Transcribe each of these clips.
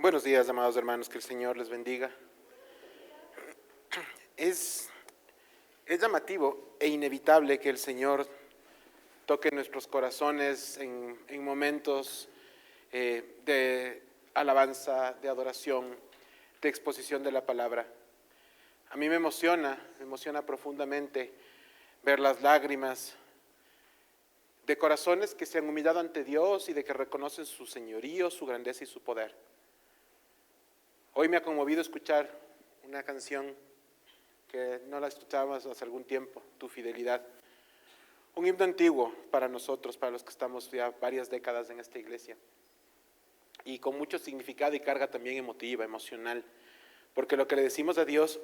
Buenos días, amados hermanos, que el Señor les bendiga. Es, es llamativo e inevitable que el Señor toque nuestros corazones en momentos de alabanza, de adoración, de exposición de la palabra. A mí me emociona profundamente ver las lágrimas de corazones que se han humillado ante Dios y de que reconocen su señorío, su grandeza y su poder. Hoy me ha conmovido escuchar una canción que no la escuchábamos hace algún tiempo, Tu Fidelidad. Un himno antiguo para nosotros, para los que estamos ya varias décadas en esta iglesia. Y con mucho significado y carga también emotiva, emocional. Porque lo que le decimos a Dios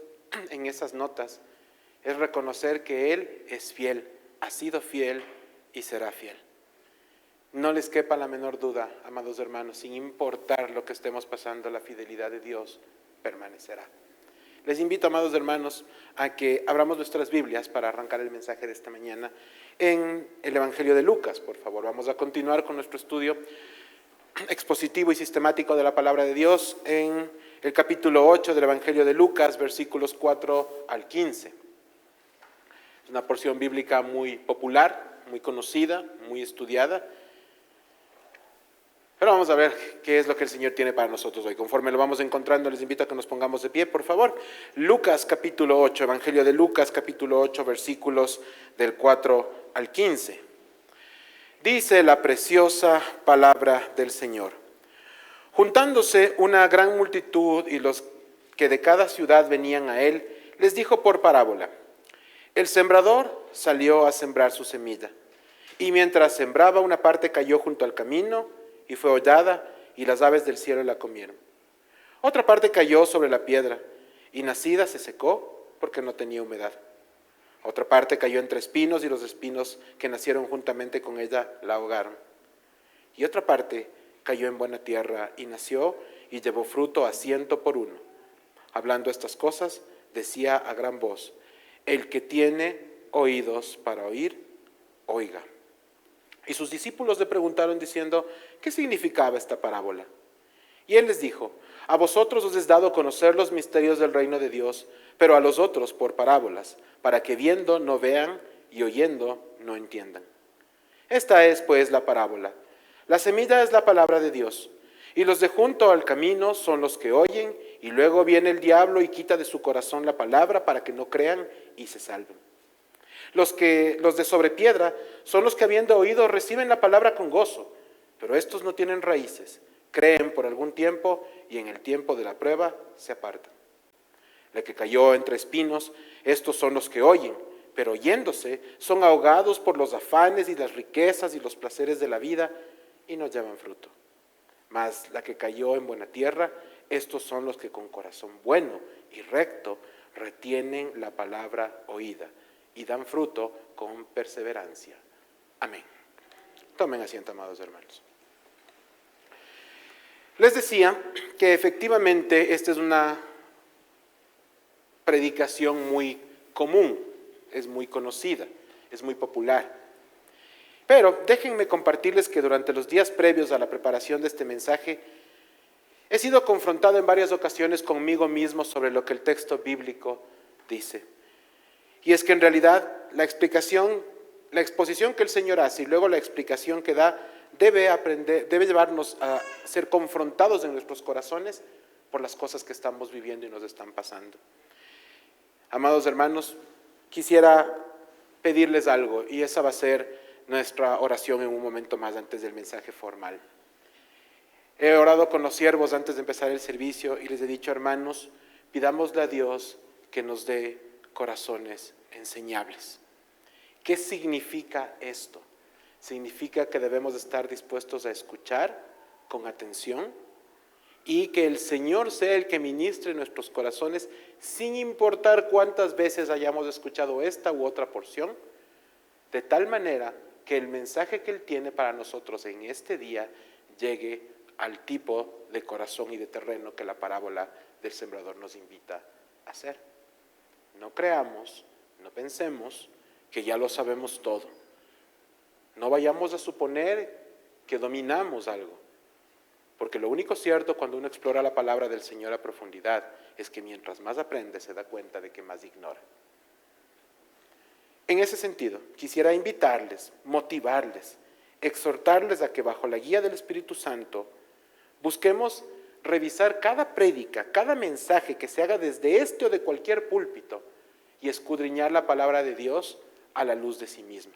en esas notas es reconocer que Él es fiel, ha sido fiel y será fiel. No les quepa la menor duda, amados hermanos, sin importar lo que estemos pasando, la fidelidad de Dios permanecerá. Les invito, amados hermanos, a que abramos nuestras Biblias para arrancar el mensaje de esta mañana en el Evangelio de Lucas, por favor. Vamos a continuar con nuestro estudio expositivo y sistemático de la palabra de Dios en el capítulo 8 del Evangelio de Lucas, versículos 4 al 15. Es una porción bíblica muy popular, muy conocida, muy estudiada. Pero vamos a ver qué es lo que el Señor tiene para nosotros hoy. Conforme lo vamos encontrando, les invito a que nos pongamos de pie, por favor. Lucas capítulo 8, Evangelio de Lucas capítulo 8, versículos del 4 al 15. Dice la preciosa palabra del Señor. Juntándose una gran multitud y los que de cada ciudad venían a él, les dijo por parábola: el sembrador salió a sembrar su semilla, y mientras sembraba, una parte cayó junto al camino, y fue hollada, y las aves del cielo la comieron. Otra parte cayó sobre la piedra, y nacida se secó porque no tenía humedad. Otra parte cayó entre espinos, y los espinos que nacieron juntamente con ella la ahogaron. Y otra parte cayó en buena tierra, y nació, y llevó fruto a 100 por uno. Hablando estas cosas, decía a gran voz: el que tiene oídos para oír, oiga. Y sus discípulos le preguntaron diciendo: ¿qué significaba esta parábola? Y él les dijo: a vosotros os es dado conocer los misterios del reino de Dios, pero a los otros por parábolas, para que viendo no vean y oyendo no entiendan. Esta es pues la parábola. La semilla es la palabra de Dios, y los de junto al camino son los que oyen, y luego viene el diablo y quita de su corazón la palabra para que no crean y se salven. Los de sobre piedra son los que, habiendo oído, reciben la palabra con gozo, pero estos no tienen raíces, creen por algún tiempo y en el tiempo de la prueba se apartan. La que cayó entre espinos, estos son los que oyen, pero oyéndose son ahogados por los afanes y las riquezas y los placeres de la vida y no llevan fruto. Mas la que cayó en buena tierra, estos son los que con corazón bueno y recto retienen la palabra oída y dan fruto con perseverancia. Amén. Tomen asiento, amados hermanos. Les decía que efectivamente esta es una predicación muy común, es muy conocida, es muy popular. Pero déjenme compartirles que durante los días previos a la preparación de este mensaje, he sido confrontado en varias ocasiones conmigo mismo sobre lo que el texto bíblico dice. Y es que en realidad la exposición que el Señor hace y luego la explicación que da debe llevarnos a ser confrontados en nuestros corazones por las cosas que estamos viviendo y nos están pasando. Amados hermanos, quisiera pedirles algo, y esa va a ser nuestra oración en un momento más antes del mensaje formal. He orado con los siervos antes de empezar el servicio y les he dicho: hermanos, pidámosle a Dios que nos dé corazones enseñables. ¿Qué significa esto? Significa que debemos estar dispuestos a escuchar con atención y que el Señor sea el que ministre nuestros corazones sin importar cuántas veces hayamos escuchado esta u otra porción, de tal manera que el mensaje que Él tiene para nosotros en este día llegue al tipo de corazón y de terreno que la parábola del sembrador nos invita a hacer. No creamos, no pensemos que ya lo sabemos todo. No vayamos a suponer que dominamos algo, Porque lo único cierto cuando uno explora la palabra del Señor a profundidad es que mientras más aprende se da cuenta de que más ignora. En ese sentido, quisiera invitarles, motivarles, exhortarles a que bajo la guía del Espíritu Santo busquemos revisar cada prédica, cada mensaje que se haga desde este o de cualquier púlpito y escudriñar la palabra de Dios a la luz de sí misma.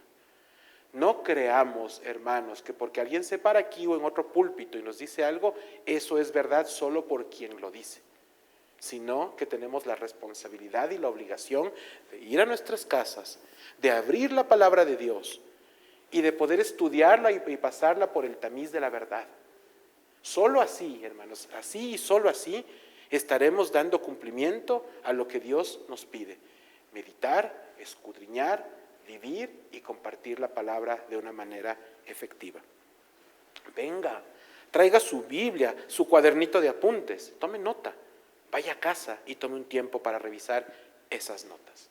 No creamos, hermanos, que porque alguien se para aquí o en otro púlpito y nos dice algo, eso es verdad solo por quien lo dice, sino que tenemos la responsabilidad y la obligación de ir a nuestras casas, de abrir la palabra de Dios y de poder estudiarla y pasarla por el tamiz de la verdad. Solo así, hermanos, así y solo así estaremos dando cumplimiento a lo que Dios nos pide. Meditar, escudriñar, vivir y compartir la palabra de una manera efectiva. Venga, traiga su Biblia, su cuadernito de apuntes, tome nota, vaya a casa y tome un tiempo para revisar esas notas.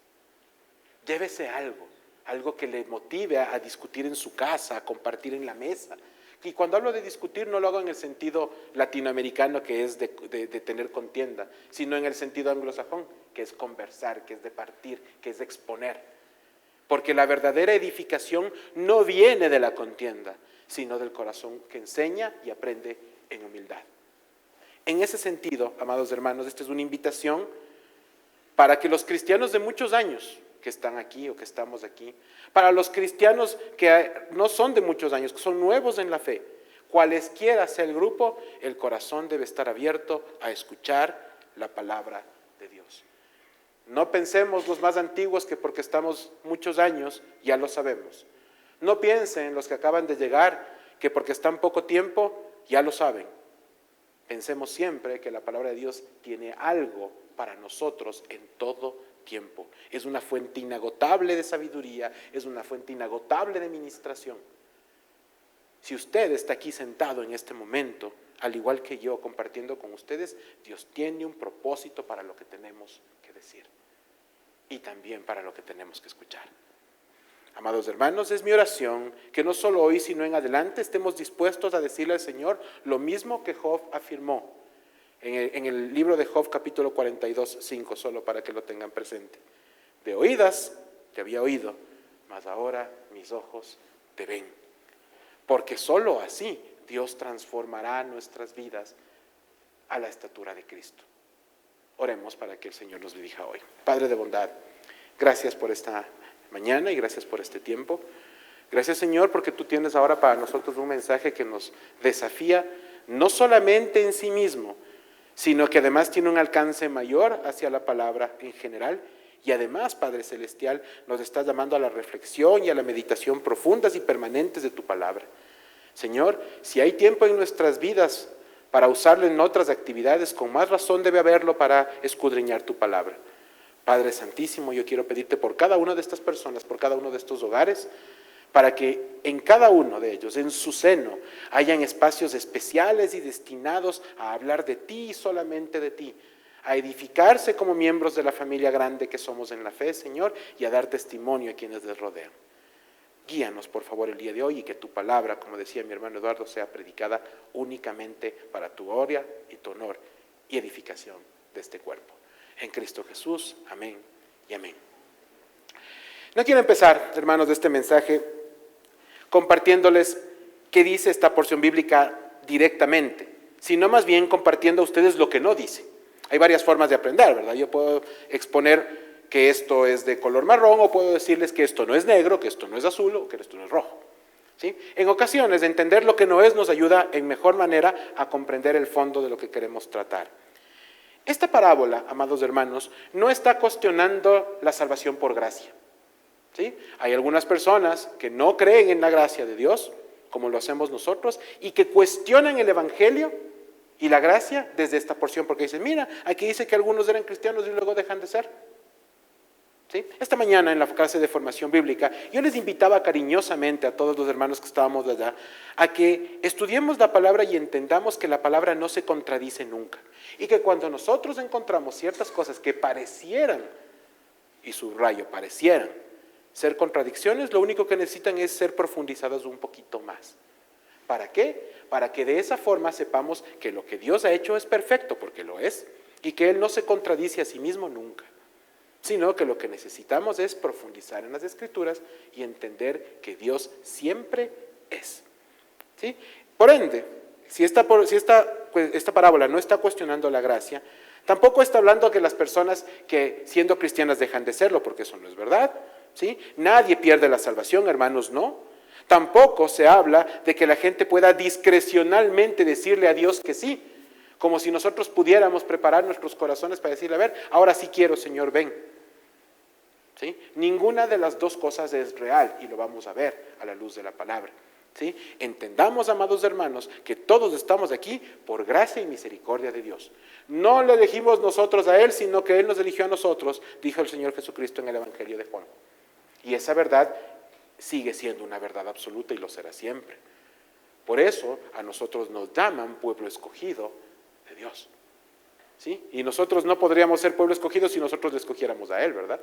Llévese algo que le motive a discutir en su casa, a compartir en la mesa. Y cuando hablo de discutir no lo hago en el sentido latinoamericano que es de tener contienda, sino en el sentido anglosajón, que es conversar, que es de partir, que es de exponer. Porque la verdadera edificación no viene de la contienda, sino del corazón que enseña y aprende en humildad. En ese sentido, amados hermanos, esta es una invitación para que los cristianos de muchos años que están aquí o que estamos aquí, para los cristianos que no son de muchos años, que son nuevos en la fe, cualesquiera sea el grupo, el corazón debe estar abierto a escuchar la palabra de Dios. No pensemos los más antiguos que porque estamos muchos años ya lo sabemos. No piensen los que acaban de llegar que porque están poco tiempo ya lo saben. Pensemos siempre que la palabra de Dios tiene algo para nosotros en todo tiempo. Es una fuente inagotable de sabiduría, es una fuente inagotable de ministración. Si usted está aquí sentado en este momento, al igual que yo compartiendo con ustedes, Dios tiene un propósito para lo que tenemos que decir y también para lo que tenemos que escuchar. Amados hermanos, es mi oración que no solo hoy sino en adelante estemos dispuestos a decirle al Señor lo mismo que Job afirmó en el libro de Job capítulo 42, 5, solo para que lo tengan presente. De oídas te había oído, mas ahora mis ojos te ven. Porque solo así Dios transformará nuestras vidas a la estatura de Cristo. Oremos para que el Señor nos dirija hoy. Padre de bondad, gracias por esta mañana y gracias por este tiempo. Gracias, Señor, porque tú tienes ahora para nosotros un mensaje que nos desafía no solamente en sí mismo, sino que además tiene un alcance mayor hacia la palabra en general. Y además, Padre Celestial, nos estás llamando a la reflexión y a la meditación profundas y permanentes de tu palabra. Señor, si hay tiempo en nuestras vidas para usarlo en otras actividades, con más razón debe haberlo para escudriñar tu palabra. Padre Santísimo, yo quiero pedirte por cada una de estas personas, por cada uno de estos hogares, para que en cada uno de ellos, en su seno, hayan espacios especiales y destinados a hablar de ti y solamente de ti, a edificarse como miembros de la familia grande que somos en la fe, Señor, y a dar testimonio a quienes les rodean. Guíanos, por favor, el día de hoy y que tu palabra, como decía mi hermano Eduardo, sea predicada únicamente para tu gloria y tu honor y edificación de este cuerpo. En Cristo Jesús, amén y amén. No quiero empezar, hermanos, de este mensaje compartiéndoles qué dice esta porción bíblica directamente, sino más bien compartiendo a ustedes lo que no dice. Hay varias formas de aprender, ¿verdad? Yo puedo exponer que esto es de color marrón o puedo decirles que esto no es negro, que esto no es azul o que esto no es rojo. ¿Sí? En ocasiones, entender lo que no es nos ayuda en mejor manera a comprender el fondo de lo que queremos tratar. Esta parábola, amados hermanos, no está cuestionando la salvación por gracia. ¿Sí? Hay algunas personas que no creen en la gracia de Dios, como lo hacemos nosotros, y que cuestionan el Evangelio y la gracia desde esta porción, porque dicen, mira, aquí dice que algunos eran cristianos y luego dejan de ser. ¿Sí? Esta mañana en la clase de formación bíblica, yo les invitaba cariñosamente a todos los hermanos que estábamos allá, a que estudiemos la palabra y entendamos que la palabra no se contradice nunca. Y que cuando nosotros encontramos ciertas cosas que parecieran, y subrayo, parecieran, ser contradicciones, lo único que necesitan es ser profundizadas un poquito más. ¿Para qué? Para que de esa forma sepamos que lo que Dios ha hecho es perfecto, porque lo es, y que Él no se contradice a sí mismo nunca, sino que lo que necesitamos es profundizar en las Escrituras y entender que Dios siempre es. ¿Sí? Por ende, si esta parábola no está cuestionando la gracia, tampoco está hablando que las personas que siendo cristianas dejan de serlo, porque eso no es verdad. ¿Sí? Nadie pierde la salvación, hermanos, no. Tampoco se habla de que la gente pueda discrecionalmente decirle a Dios que sí, como si nosotros pudiéramos preparar nuestros corazones para decirle, a ver, ahora sí quiero, Señor, ven. ¿Sí? Ninguna de las dos cosas es real y lo vamos a ver a la luz de la palabra. ¿Sí? Entendamos, amados hermanos, que todos estamos aquí por gracia y misericordia de Dios. No le elegimos nosotros a Él, sino que Él nos eligió a nosotros, dijo el Señor Jesucristo en el Evangelio de Juan. Y esa verdad sigue siendo una verdad absoluta y lo será siempre. Por eso a nosotros nos llaman pueblo escogido de Dios. ¿Sí? Y nosotros no podríamos ser pueblo escogido si nosotros le escogiéramos a Él, ¿verdad?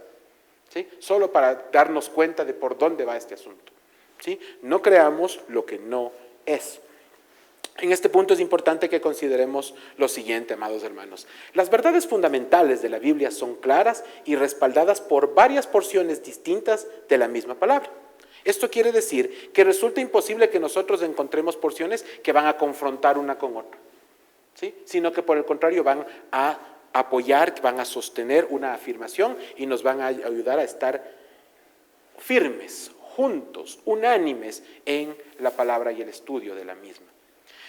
¿Sí? Solo para darnos cuenta de por dónde va este asunto. ¿Sí? No creamos lo que no es. En este punto es importante que consideremos lo siguiente, amados hermanos. Las verdades fundamentales de la Biblia son claras y respaldadas por varias porciones distintas de la misma palabra. Esto quiere decir que resulta imposible que nosotros encontremos porciones que van a confrontar una con otra, ¿sí? Sino que por el contrario van a apoyar, van a sostener una afirmación y nos van a ayudar a estar firmes, juntos, unánimes en la palabra y el estudio de la misma.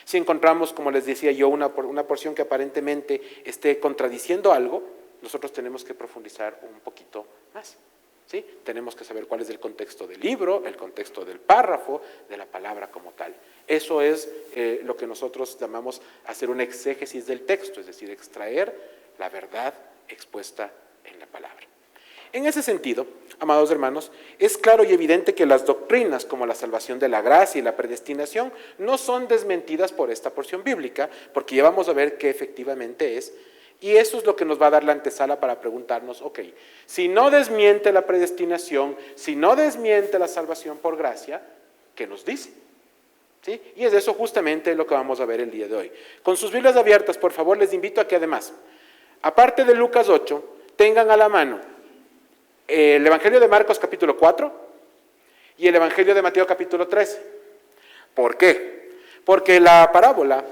Si encontramos, como les decía yo, una porción que aparentemente esté contradiciendo algo, nosotros tenemos que profundizar un poquito más. ¿Sí? Tenemos que saber cuál es el contexto del libro, el contexto del párrafo, de la palabra como tal. Eso es lo que nosotros llamamos hacer una exégesis del texto, es decir, extraer la verdad expuesta en la palabra. En ese sentido, amados hermanos, es claro y evidente que las doctrinas como la salvación de la gracia y la predestinación no son desmentidas por esta porción bíblica, porque ya vamos a ver qué efectivamente es. Y eso es lo que nos va a dar la antesala para preguntarnos, ok, si no desmiente la predestinación, si no desmiente la salvación por gracia, ¿qué nos dice? ¿Sí? Y es eso justamente lo que vamos a ver el día de hoy. Con sus Biblias abiertas, por favor, les invito a que además, aparte de Lucas 8, tengan a la mano el Evangelio de Marcos capítulo 4 y el Evangelio de Mateo capítulo 13. ¿Por qué? Porque la parábola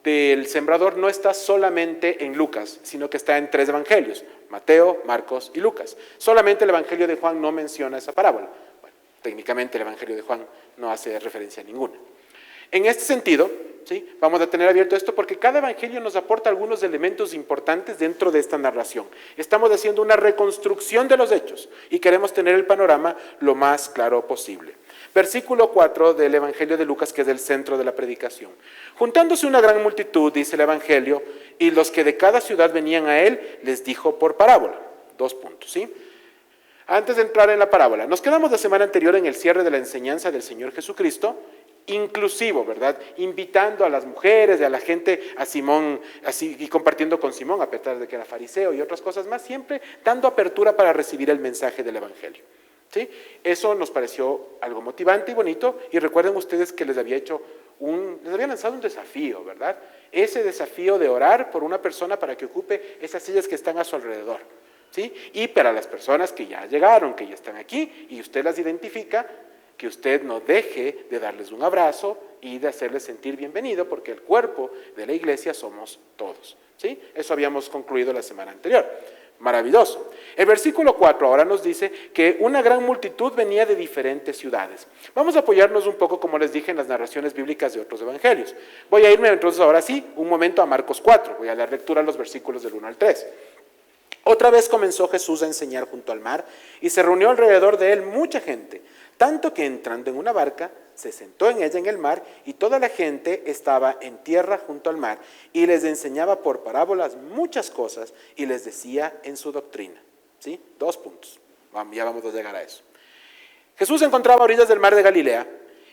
del sembrador no está solamente en Lucas, sino que está en 3 evangelios, Mateo, Marcos y Lucas. Solamente el Evangelio de Juan no menciona esa parábola. Bueno, técnicamente el Evangelio de Juan no hace referencia a ninguna. En este sentido, ¿sí? Vamos a tener abierto esto porque cada evangelio nos aporta algunos elementos importantes dentro de esta narración. Estamos haciendo una reconstrucción de los hechos y queremos tener el panorama lo más claro posible. Versículo 4 del Evangelio de Lucas, que es el centro de la predicación. Juntándose una gran multitud, dice el Evangelio, y los que de cada ciudad venían a él, les dijo por parábola. 2 puntos, ¿sí? Antes de entrar en la parábola, nos quedamos la semana anterior en el cierre de la enseñanza del Señor Jesucristo, inclusivo, ¿verdad? Invitando a las mujeres y a la gente, a Simón, así, y compartiendo con Simón, a pesar de que era fariseo y otras cosas más, siempre dando apertura para recibir el mensaje del Evangelio. ¿Sí? Eso nos pareció algo motivante y bonito, y recuerden ustedes que les había lanzado un desafío, ¿verdad? Ese desafío de orar por una persona para que ocupe esas sillas que están a su alrededor, ¿sí? Y para las personas que ya llegaron, que ya están aquí, y usted las identifica, que usted no deje de darles un abrazo y de hacerles sentir bienvenido, porque el cuerpo de la iglesia somos todos, ¿sí? Eso habíamos concluido la semana anterior. Maravilloso. El versículo 4 ahora nos dice que una gran multitud venía de diferentes ciudades. Vamos a apoyarnos un poco, como les dije, en las narraciones bíblicas de otros evangelios. Voy a irme entonces ahora sí, un momento a Marcos 4. Voy a dar lectura a los versículos del 1 al 3. Otra vez comenzó Jesús a enseñar junto al mar y se reunió alrededor de él mucha gente, tanto que entrando en una barca, se sentó en ella en el mar y toda la gente estaba en tierra junto al mar y les enseñaba por parábolas muchas cosas y les decía en su doctrina. ¿Sí? 2 puntos. Ya vamos a llegar a eso. Jesús se encontraba a orillas del mar de Galilea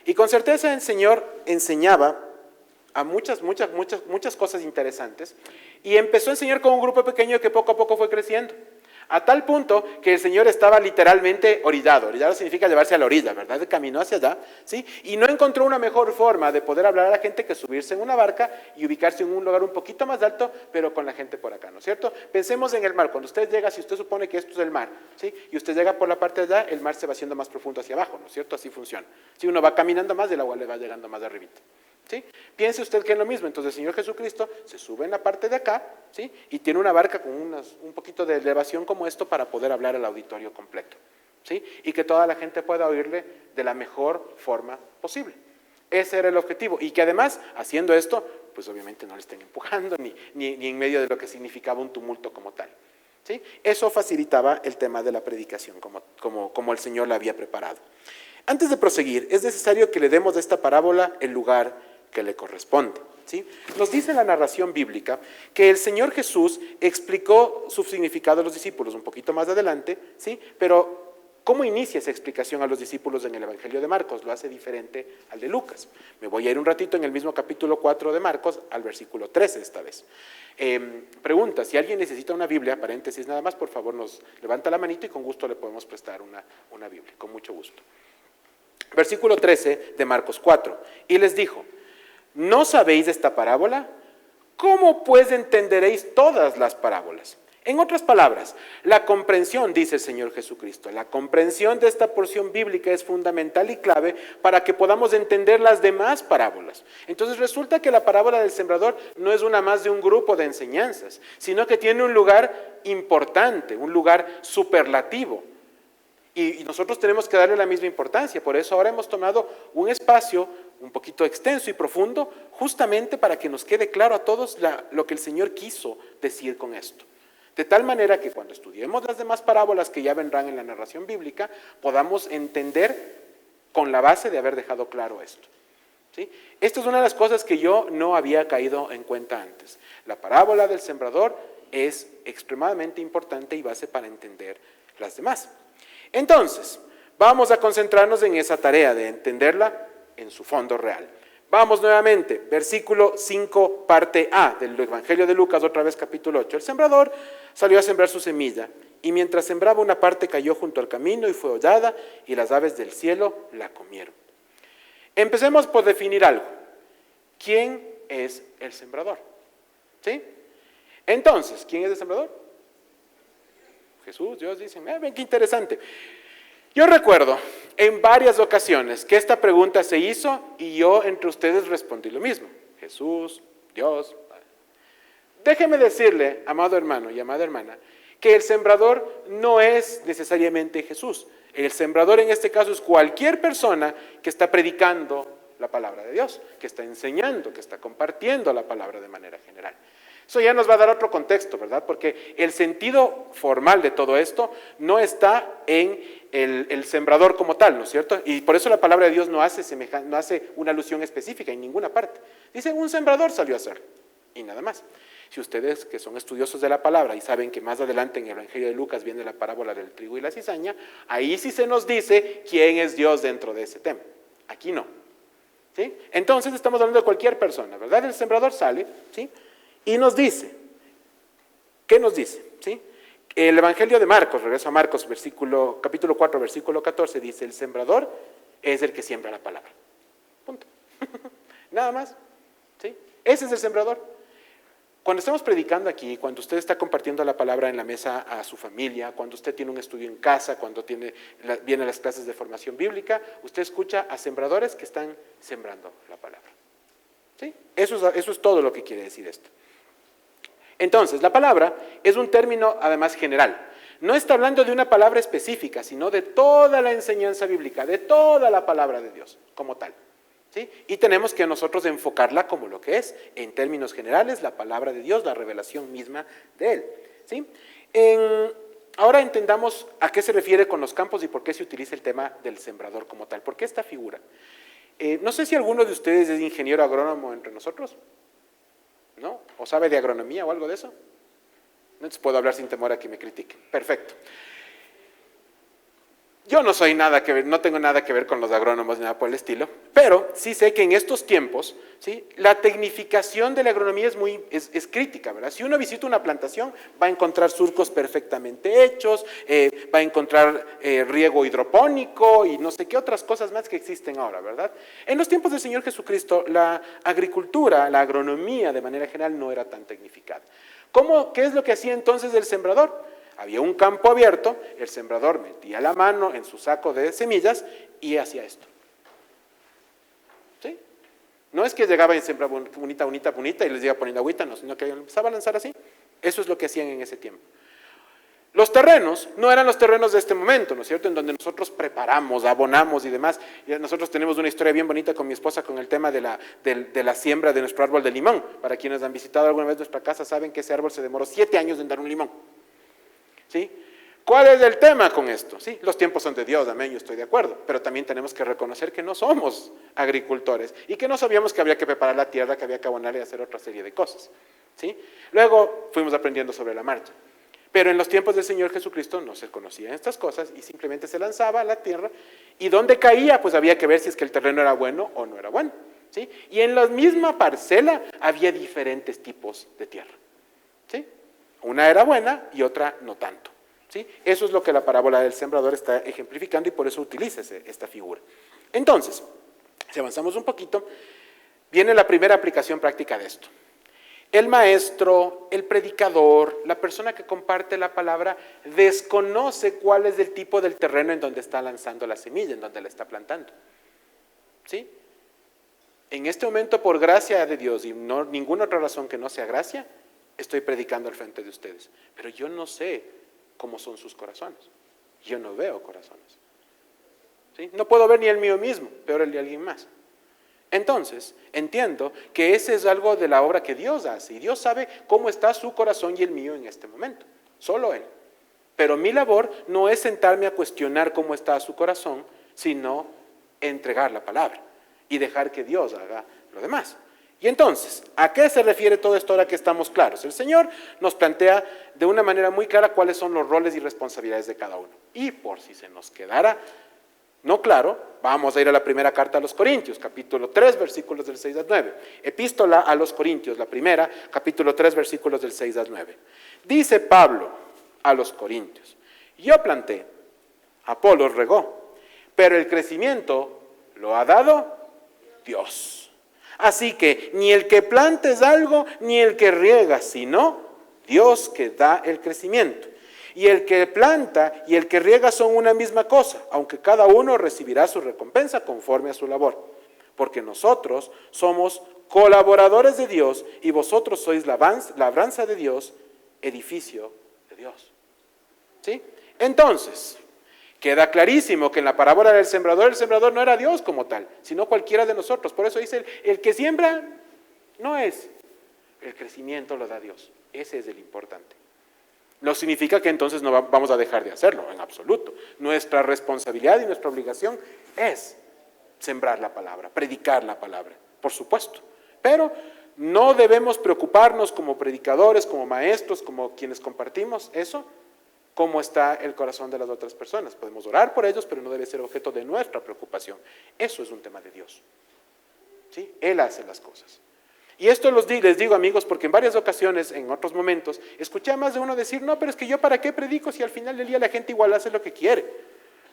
y con certeza el Señor enseñaba a muchas cosas interesantes y empezó a enseñar con un grupo pequeño que poco a poco fue creciendo. A tal punto que el Señor estaba literalmente orillado. Orillado significa llevarse a la orilla, ¿verdad? Caminó hacia allá, ¿sí? Y no encontró una mejor forma de poder hablar a la gente que subirse en una barca y ubicarse en un lugar un poquito más alto, pero con la gente por acá, ¿no es cierto? Pensemos en el mar. Cuando usted llega, si usted supone que esto es el mar, ¿sí? Y usted llega por la parte de allá, el mar se va haciendo más profundo hacia abajo, ¿no es cierto? Así funciona. Si uno va caminando más, el agua le va llegando más arribita. ¿Sí? Piense usted que es lo mismo. Entonces el Señor Jesucristo se sube en la parte de acá, ¿sí? Y tiene una barca con un poquito de elevación como esto para poder hablar al auditorio completo, ¿sí? Y que toda la gente pueda oírle de la mejor forma posible. Ese era el objetivo, y que además, haciendo esto, pues obviamente no le estén empujando ni en medio de lo que significaba un tumulto como tal, ¿sí? Eso facilitaba el tema de la predicación como el Señor la había preparado. Antes de proseguir, es necesario que le demos a esta parábola el lugar que le corresponde, ¿sí? Nos dice la narración bíblica que el Señor Jesús explicó su significado a los discípulos un poquito más adelante, ¿sí? Pero ¿cómo inicia esa explicación a los discípulos en el Evangelio de Marcos? Lo hace diferente al de Lucas. Me voy a ir un ratito en el mismo capítulo 4 de Marcos, al versículo 13 esta vez. Pregunta, si alguien necesita una Biblia, paréntesis nada más, por favor nos levanta la manito y con gusto le podemos prestar una Biblia, con mucho gusto. Versículo 13 de Marcos 4, y les dijo: ¿no sabéis esta parábola? ¿Cómo pues entenderéis todas las parábolas? En otras palabras, la comprensión, dice el Señor Jesucristo, la comprensión de esta porción bíblica es fundamental y clave para que podamos entender las demás parábolas. Entonces resulta que la parábola del sembrador no es una más de un grupo de enseñanzas, sino que tiene un lugar importante, un lugar superlativo. Y nosotros tenemos que darle la misma importancia. Por eso ahora hemos tomado un espacio un poquito extenso y profundo, justamente para que nos quede claro a todos lo que el Señor quiso decir con esto. De tal manera que cuando estudiemos las demás parábolas que ya vendrán en la narración bíblica, podamos entender con la base de haber dejado claro esto, ¿sí? Esta es una de las cosas que yo no había caído en cuenta antes. La parábola del sembrador es extremadamente importante y base para entender las demás. Entonces, vamos a concentrarnos en esa tarea de entenderla en su fondo real. Vamos nuevamente, versículo 5, parte A del Evangelio de Lucas, otra vez capítulo 8. El sembrador salió a sembrar su semilla, y mientras sembraba una parte cayó junto al camino y fue hollada, y las aves del cielo la comieron. Empecemos por definir algo. ¿Quién es el sembrador? ¿Sí? Entonces, ¿quién es el sembrador? Jesús, Dios, dicen, ven qué interesante. Yo recuerdo en varias ocasiones que esta pregunta se hizo y yo entre ustedes respondí lo mismo. Jesús, Dios. Déjeme decirle, amado hermano y amada hermana, que el sembrador no es necesariamente Jesús. El sembrador en este caso es cualquier persona que está predicando la palabra de Dios, que está enseñando, que está compartiendo la palabra de manera general. Eso ya nos va a dar otro contexto, ¿verdad? Porque el sentido formal de todo esto no está en el sembrador como tal, ¿no es cierto? Y por eso la palabra de Dios no hace una alusión específica en ninguna parte. Dice, un sembrador salió a hacer, y nada más. Si ustedes que son estudiosos de la palabra y saben que más adelante en el Evangelio de Lucas viene la parábola del trigo y la cizaña, ahí sí se nos dice quién es Dios dentro de ese tema. Aquí no, ¿sí? Entonces estamos hablando de cualquier persona, ¿verdad? El sembrador sale, ¿sí? Y nos dice, ¿qué nos dice? ¿Sí? El Evangelio de Marcos, regreso a Marcos, capítulo 4, versículo 14, dice, el sembrador es el que siembra la palabra. Punto. Nada más, ¿sí? Ese es el sembrador. Cuando estamos predicando aquí, cuando usted está compartiendo la palabra en la mesa a su familia, cuando usted tiene un estudio en casa, cuando viene a las clases de formación bíblica, usted escucha a sembradores que están sembrando la palabra, ¿sí? Eso es todo lo que quiere decir esto. Entonces, la palabra es un término además general. No está hablando de una palabra específica, sino de toda la enseñanza bíblica, de toda la palabra de Dios como tal, ¿sí? Y tenemos que nosotros enfocarla como lo que es, en términos generales, la palabra de Dios, la revelación misma de Él, ¿sí? Ahora entendamos a qué se refiere con los campos y por qué se utiliza el tema del sembrador como tal. ¿Por qué esta figura? No sé si alguno de ustedes es ingeniero agrónomo entre nosotros, ¿no? ¿O sabe de agronomía o algo de eso? Entonces puedo hablar sin temor a que me critiquen. Perfecto. Yo no soy nada que ver, no tengo nada que ver con los agrónomos ni nada por el estilo, pero sí sé que en estos tiempos, ¿sí?, la tecnificación de la agronomía es crítica, ¿verdad? Si uno visita una plantación, va a encontrar surcos perfectamente hechos, va a encontrar riego hidropónico y no sé qué otras cosas más que existen ahora, ¿verdad? En los tiempos del Señor Jesucristo, la agricultura, la agronomía de manera general no era tan tecnificada. ¿Qué es lo que hacía entonces el sembrador? Había un campo abierto, el sembrador metía la mano en su saco de semillas y hacía esto. ¿Sí? No es que llegaba y sembraba bonita y les iba poniendo agüita, no, sino que empezaba a lanzar así. Eso es lo que hacían en ese tiempo. Los terrenos no eran los terrenos de este momento, ¿no es cierto?, en donde nosotros preparamos, abonamos y demás. Y nosotros tenemos una historia bien bonita con mi esposa con el tema de la siembra de nuestro árbol de limón. Para quienes han visitado alguna vez nuestra casa saben que ese árbol se demoró 7 años en dar un limón. ¿Sí? ¿Cuál es el tema con esto? ¿Sí? Los tiempos son de Dios, amén, yo estoy de acuerdo, pero también tenemos que reconocer que no somos agricultores y que no sabíamos que había que preparar la tierra, que había que abonar y hacer otra serie de cosas. ¿Sí? Luego fuimos aprendiendo sobre la marcha. Pero en los tiempos del Señor Jesucristo no se conocían estas cosas y simplemente se lanzaba a la tierra y donde caía pues había que ver si es que el terreno era bueno o no era bueno. ¿Sí? Y en la misma parcela había diferentes tipos de tierra. ¿Sí? Una era buena y otra no tanto. ¿Sí? Eso es lo que la parábola del sembrador está ejemplificando y por eso utiliza esta figura. Entonces, si avanzamos un poquito, viene la primera aplicación práctica de esto. El maestro, el predicador, la persona que comparte la palabra, desconoce cuál es el tipo del terreno en donde está lanzando la semilla, en donde la está plantando. ¿Sí? En este momento, por gracia de Dios y no ninguna otra razón que no sea gracia, estoy predicando al frente de ustedes, pero yo no sé cómo son sus corazones. Yo no veo corazones. ¿Sí? No puedo ver ni el mío mismo, peor el de alguien más. Entonces, entiendo que ese es algo de la obra que Dios hace, y Dios sabe cómo está su corazón y el mío en este momento, solo Él. Pero mi labor no es sentarme a cuestionar cómo está su corazón, sino entregar la palabra y dejar que Dios haga lo demás. Y entonces, ¿a qué se refiere todo esto ahora que estamos claros? El Señor nos plantea de una manera muy clara cuáles son los roles y responsabilidades de cada uno. Y por si se nos quedara no claro, vamos a ir a la primera carta a los Corintios, capítulo 3, versículos del 6 al 9. Epístola a los Corintios, la primera, capítulo 3, versículos del 6 al 9. Dice Pablo a los Corintios: yo planté, Apolos regó, pero el crecimiento lo ha dado Dios. Así que ni el que planta es algo, ni el que riega, sino Dios que da el crecimiento. Y el que planta y el que riega son una misma cosa, aunque cada uno recibirá su recompensa conforme a su labor. Porque nosotros somos colaboradores de Dios y vosotros sois labranza de Dios, edificio de Dios. ¿Sí? Entonces, queda clarísimo que en la parábola del sembrador, el sembrador no era Dios como tal, sino cualquiera de nosotros. Por eso dice, el que siembra no es, el crecimiento lo da Dios. Ese es el importante. No significa que entonces no vamos a dejar de hacerlo, en absoluto. Nuestra responsabilidad y nuestra obligación es sembrar la palabra, predicar la palabra, por supuesto. Pero no debemos preocuparnos como predicadores, como maestros, como quienes compartimos eso, cómo está el corazón de las otras personas. Podemos orar por ellos, pero no debe ser objeto de nuestra preocupación. Eso es un tema de Dios. ¿Sí? Él hace las cosas. Y esto les digo, amigos, porque en varias ocasiones, en otros momentos, escuché a más de uno decir, no, pero es que yo para qué predico si al final del día la gente igual hace lo que quiere.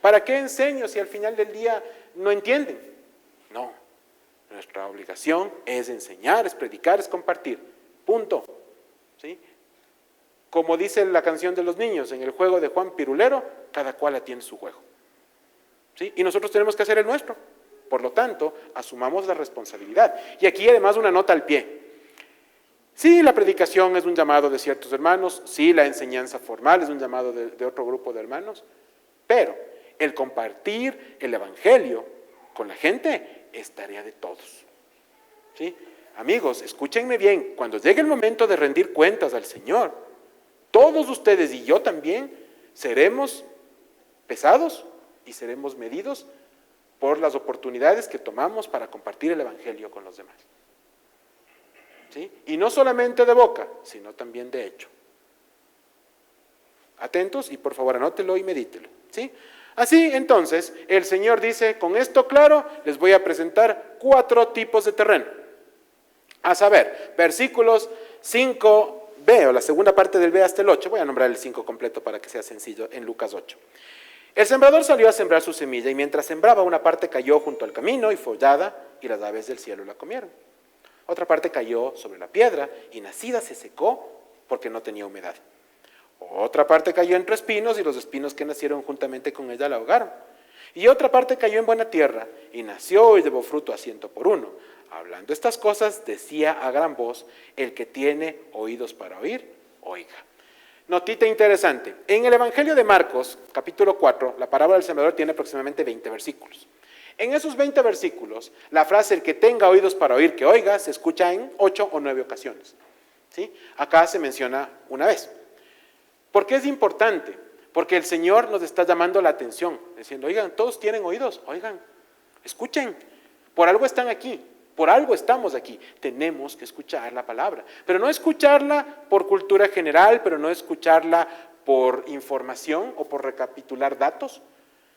¿Para qué enseño si al final del día no entienden? No, nuestra obligación es enseñar, es predicar, es compartir. Punto. ¿Sí? Como dice la canción de los niños, en el juego de Juan Pirulero, cada cual atiende su juego. ¿Sí? Y nosotros tenemos que hacer el nuestro. Por lo tanto, asumamos la responsabilidad. Y aquí además una nota al pie. Sí, la predicación es un llamado de ciertos hermanos, sí, la enseñanza formal es un llamado de otro grupo de hermanos, pero el compartir el evangelio con la gente es tarea de todos. ¿Sí? Amigos, escúchenme bien, cuando llegue el momento de rendir cuentas al Señor, todos ustedes y yo también seremos pesados y seremos medidos por las oportunidades que tomamos para compartir el evangelio con los demás. ¿Sí? Y no solamente de boca, sino también de hecho. Atentos y por favor anótelo y medítelo. ¿Sí? Así, entonces, el Señor dice, con esto claro, les voy a presentar 4 tipos de terreno. A saber, versículos 5b, o la segunda parte del b hasta el 8, voy a nombrar el 5 completo para que sea sencillo, en Lucas 8. El sembrador salió a sembrar su semilla y mientras sembraba una parte cayó junto al camino y fue hollada y las aves del cielo la comieron. Otra parte cayó sobre la piedra y nacida se secó porque no tenía humedad. Otra parte cayó entre espinos y los espinos que nacieron juntamente con ella la ahogaron. Y otra parte cayó en buena tierra y nació y llevó fruto a 100 por 1. Hablando estas cosas decía a gran voz, el que tiene oídos para oír, oiga. Notita interesante, en el Evangelio de Marcos, capítulo 4, la parábola del sembrador tiene aproximadamente 20 versículos. En esos 20 versículos, la frase el que tenga oídos para oír, que oiga, se escucha en 8 o 9 ocasiones. ¿Sí? Acá se menciona una vez. ¿Por qué es importante? Porque el Señor nos está llamando la atención, diciendo, oigan, todos tienen oídos, oigan, escuchen, por algo están aquí, por algo estamos aquí, tenemos que escuchar la palabra, pero no escucharla por cultura general, pero no escucharla por información o por recapitular datos,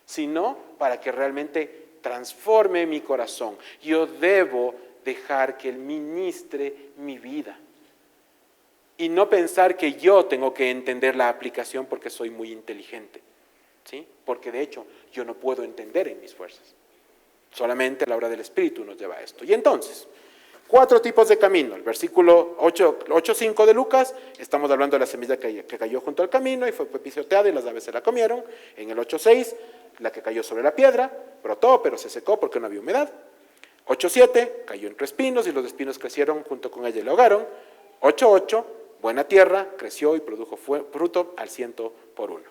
sino para que realmente transforme mi corazón. Yo debo dejar que Él ministre mi vida. Y no pensar que yo tengo que entender la aplicación porque soy muy inteligente, ¿sí? Porque de hecho yo no puedo entender en mis fuerzas. Solamente la obra del Espíritu nos lleva a esto. Y entonces, 4 tipos de camino. El versículo 8:5 de Lucas, estamos hablando de la semilla que cayó junto al camino y fue pisoteada y las aves se la comieron. En el 8:6, la que cayó sobre la piedra, brotó pero se secó porque no había humedad. 8:7, cayó entre espinos y los espinos crecieron junto con ella y la ahogaron. 8:8, buena tierra, creció y produjo fruto al 100 por 1.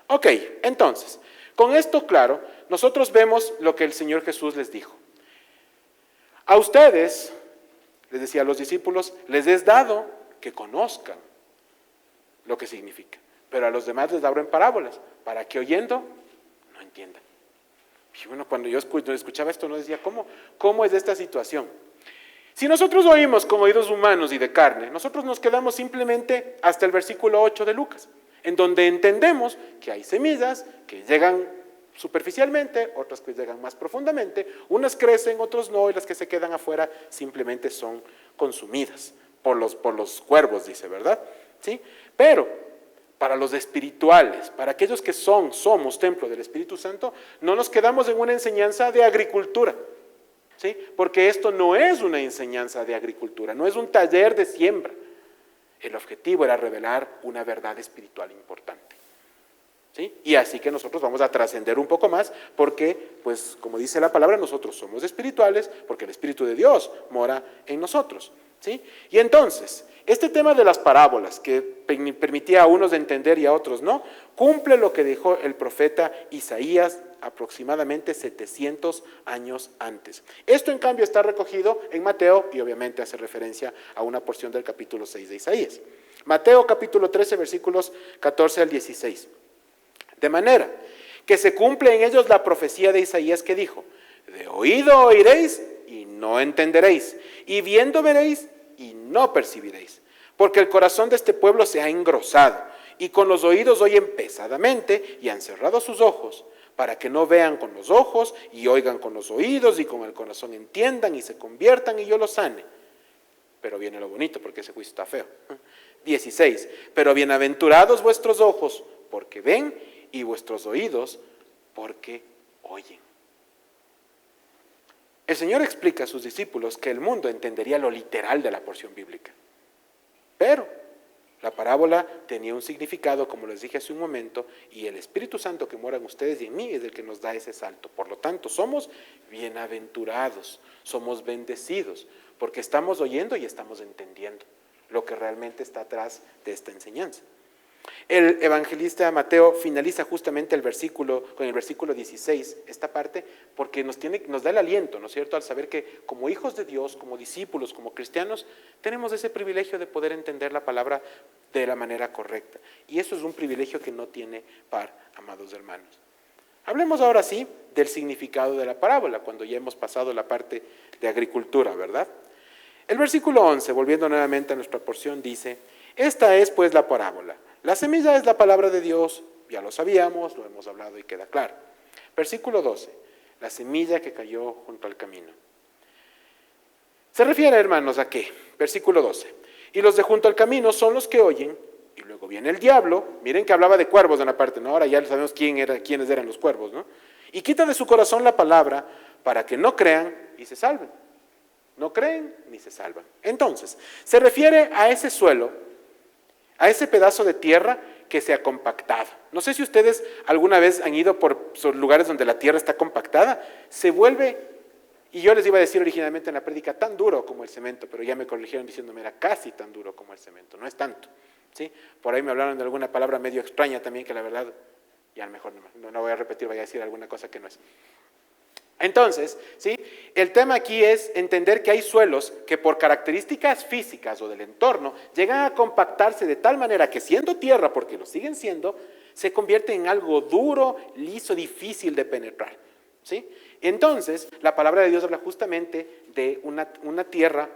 Ok, entonces, con esto claro, nosotros vemos lo que el Señor Jesús les dijo. A ustedes, les decía a los discípulos, les es dado que conozcan lo que significa, pero a los demás les abro en parábolas, para que oyendo no entiendan. Y bueno, cuando yo escuchaba esto, no decía, ¿cómo es esta situación? Si nosotros oímos con oídos humanos y de carne, nosotros nos quedamos simplemente hasta el versículo 8 de Lucas, en donde entendemos que hay semillas que llegan superficialmente, otras que llegan más profundamente, unas crecen, otros no, y las que se quedan afuera simplemente son consumidas por los cuervos, dice, ¿verdad? ¿Sí? Pero para los espirituales, para aquellos que somos templo del Espíritu Santo, no nos quedamos en una enseñanza de agricultura, ¿sí? Porque esto no es una enseñanza de agricultura, no es un taller de siembra. El objetivo era revelar una verdad espiritual importante, ¿sí? Y así que nosotros vamos a trascender un poco más porque, pues como dice la palabra, nosotros somos espirituales porque el Espíritu de Dios mora en nosotros, ¿sí? Y entonces, este tema de las parábolas que permitía a unos entender y a otros no, cumple lo que dijo el profeta Isaías aproximadamente 700 años antes. Esto en cambio está recogido en Mateo y obviamente hace referencia a una porción del capítulo 6 de Isaías. Mateo capítulo 13 versículos 14 al 16. De manera que se cumple en ellos la profecía de Isaías que dijo, de oído oiréis y no entenderéis, y viendo veréis y no percibiréis, porque el corazón de este pueblo se ha engrosado, y con los oídos oyen pesadamente, y han cerrado sus ojos, para que no vean con los ojos, y oigan con los oídos, y con el corazón entiendan, y se conviertan, y yo los sane. Pero viene lo bonito, porque ese juicio está feo. 16, pero bienaventurados vuestros ojos, porque ven, y vuestros oídos, porque oyen. El Señor explica a sus discípulos que el mundo entendería lo literal de la porción bíblica. Pero la parábola tenía un significado, como les dije hace un momento, y el Espíritu Santo que mora en ustedes y en mí es el que nos da ese salto. Por lo tanto, somos bienaventurados, somos bendecidos, porque estamos oyendo y estamos entendiendo lo que realmente está atrás de esta enseñanza. El evangelista Mateo finaliza justamente con el versículo 16, esta parte, porque nos da el aliento, ¿no es cierto?, al saber que como hijos de Dios, como discípulos, como cristianos, tenemos ese privilegio de poder entender la palabra de la manera correcta. Y eso es un privilegio que no tiene par, amados hermanos. Hablemos ahora sí del significado de la parábola, cuando ya hemos pasado la parte de agricultura, ¿verdad? El versículo 11, volviendo nuevamente a nuestra porción, dice, esta es pues la parábola. La semilla es la palabra de Dios, ya lo sabíamos, lo hemos hablado y queda claro. Versículo 12, la semilla que cayó junto al camino. Se refiere, hermanos, ¿a qué? Versículo 12, y los de junto al camino son los que oyen, y luego viene el diablo, miren que hablaba de cuervos en la parte, ¿no? Ahora ya sabemos quiénes eran los cuervos, ¿no? Y quita de su corazón la palabra para que no crean y se salven. No creen ni se salvan. Entonces, se refiere a ese suelo, a ese pedazo de tierra que se ha compactado. No sé si ustedes alguna vez han ido por lugares donde la tierra está compactada, se vuelve, y yo les iba a decir originalmente en la prédica, tan duro como el cemento, pero ya me corrigieron diciéndome era casi tan duro como el cemento, no es tanto. ¿Sí? Por ahí me hablaron de alguna palabra medio extraña también, que la verdad, ya mejor no voy a repetir, voy a decir alguna cosa que no es. Entonces, ¿sí? El tema aquí es entender que hay suelos que por características físicas o del entorno llegan a compactarse de tal manera que siendo tierra, porque lo siguen siendo, se convierte en algo duro, liso, difícil de penetrar. ¿Sí? Entonces, la palabra de Dios habla justamente de una tierra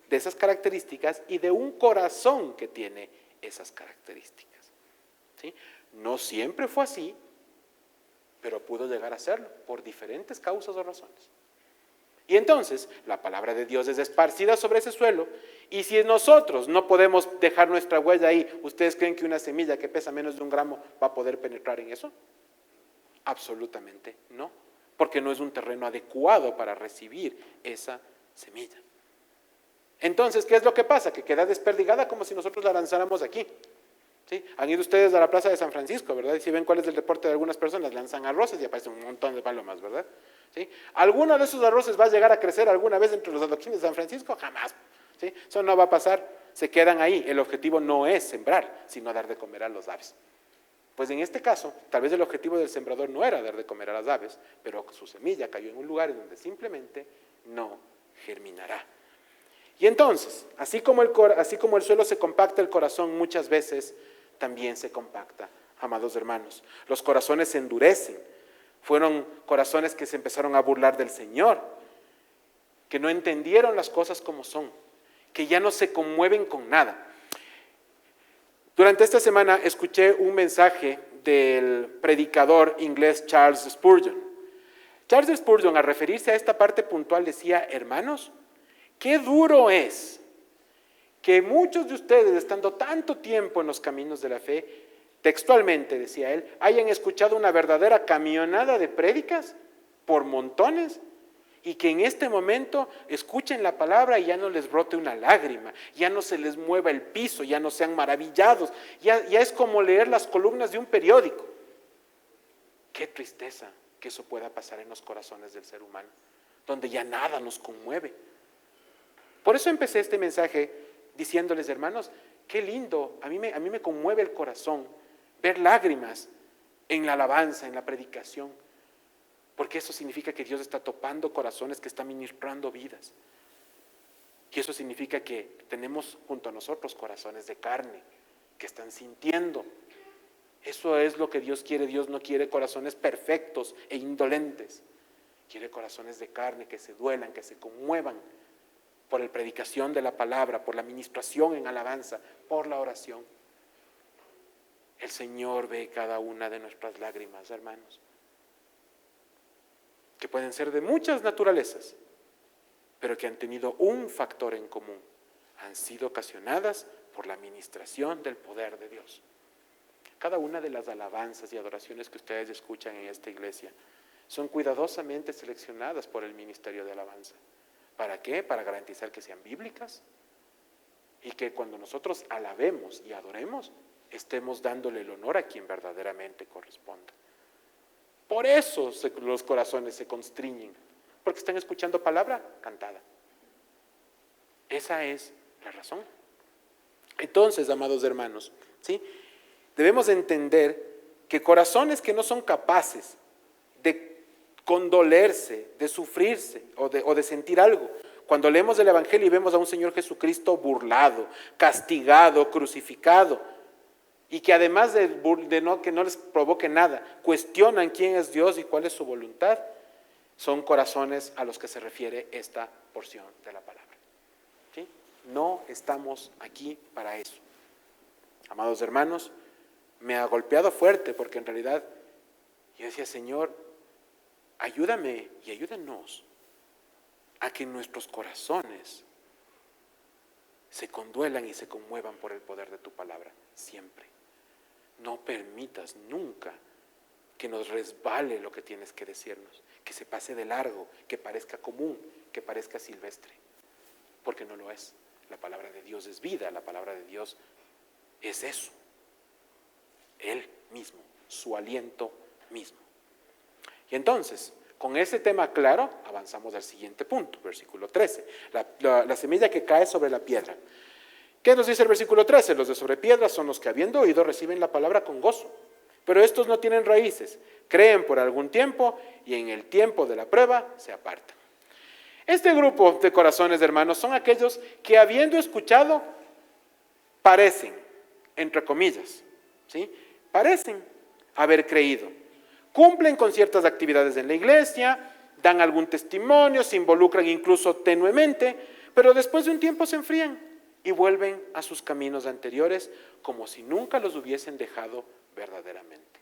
de esas características y de un corazón que tiene esas características. ¿Sí? No siempre fue así, pero pudo llegar a serlo por diferentes causas o razones. Y entonces la palabra de Dios es esparcida sobre ese suelo, y si nosotros no podemos dejar nuestra huella ahí, ¿ustedes creen que una semilla que pesa menos de 1 gramo va a poder penetrar en eso? Absolutamente no, porque no es un terreno adecuado para recibir esa semilla. Entonces, ¿qué es lo que pasa? Que queda desperdigada como si nosotros la lanzáramos aquí. ¿Sí? Han ido ustedes a la plaza de San Francisco, ¿verdad? Y si ven cuál es el deporte de algunas personas, lanzan arroces y aparecen un montón de palomas, ¿verdad? ¿Sí? ¿Alguno de esos arroces va a llegar a crecer alguna vez entre los adoquines de San Francisco? Jamás. ¿Sí? Eso no va a pasar, se quedan ahí. El objetivo no es sembrar, sino dar de comer a los aves. Pues en este caso, tal vez el objetivo del sembrador no era dar de comer a las aves, pero su semilla cayó en un lugar en donde simplemente no germinará. Y entonces, así como el suelo se compacta, el corazón muchas veces también se compacta, amados hermanos. Los corazones se endurecen. Fueron corazones que se empezaron a burlar del Señor, que no entendieron las cosas como son, que ya no se conmueven con nada. Durante esta semana escuché un mensaje del predicador inglés Charles Spurgeon. Charles Spurgeon, al referirse a esta parte puntual, decía: hermanos, qué duro es que muchos de ustedes, estando tanto tiempo en los caminos de la fe, textualmente decía él, hayan escuchado una verdadera camionada de prédicas por montones, y que en este momento escuchen la palabra y ya no les brote una lágrima, ya no se les mueva el piso, ya no sean maravillados, ya es como leer las columnas de un periódico. Qué tristeza que eso pueda pasar en los corazones del ser humano, donde ya nada nos conmueve. Por eso empecé este mensaje diciéndoles: hermanos, qué lindo, a mí me conmueve el corazón ver lágrimas en la alabanza, en la predicación, porque eso significa que Dios está topando corazones, que está ministrando vidas. Y eso significa que tenemos junto a nosotros corazones de carne, que están sintiendo. Eso es lo que Dios quiere. Dios no quiere corazones perfectos e indolentes. Quiere corazones de carne que se duelan, que se conmuevan por la predicación de la palabra, por la ministración en alabanza, por la oración. El Señor ve cada una de nuestras lágrimas, hermanos, que pueden ser de muchas naturalezas, pero que han tenido un factor en común: han sido ocasionadas por la ministración del poder de Dios. Cada una de las alabanzas y adoraciones que ustedes escuchan en esta iglesia son cuidadosamente seleccionadas por el ministerio de alabanza. ¿Para qué? Para garantizar que sean bíblicas y que cuando nosotros alabemos y adoremos, estemos dándole el honor a quien verdaderamente corresponda. Por eso los corazones se constriñen, porque están escuchando palabra cantada. Esa es la razón. Entonces, amados hermanos, ¿sí?, debemos entender que corazones que no son capaces de condolerse, de sufrirse o de sentir algo, cuando leemos el Evangelio y vemos a un Señor Jesucristo burlado, castigado, crucificado, y que además que no les provoque nada, cuestionan quién es Dios y cuál es su voluntad, son corazones a los que se refiere esta porción de la palabra. ¿Sí? No estamos aquí para eso. Amados hermanos, me ha golpeado fuerte, porque en realidad yo decía, Señor, ayúdame y ayúdanos a que nuestros corazones se conduelan y se conmuevan por el poder de tu palabra, siempre. No permitas nunca que nos resbale lo que tienes que decirnos, que se pase de largo, que parezca común, que parezca silvestre, porque no lo es. La palabra de Dios es vida, la palabra de Dios es eso. Él mismo, su aliento mismo. Y entonces, con ese tema claro, avanzamos al siguiente punto, versículo 13. La semilla que cae sobre la piedra. ¿Qué nos dice el versículo 13? Los de sobre piedra son los que, habiendo oído, reciben la palabra con gozo. Pero estos no tienen raíces, creen por algún tiempo y en el tiempo de la prueba se apartan. Este grupo de corazones, hermanos, son aquellos que, habiendo escuchado, parecen, entre comillas, ¿sí? Parecen haber creído. Cumplen con ciertas actividades en la iglesia, dan algún testimonio, se involucran incluso tenuemente, pero después de un tiempo se enfrían y vuelven a sus caminos anteriores como si nunca los hubiesen dejado verdaderamente.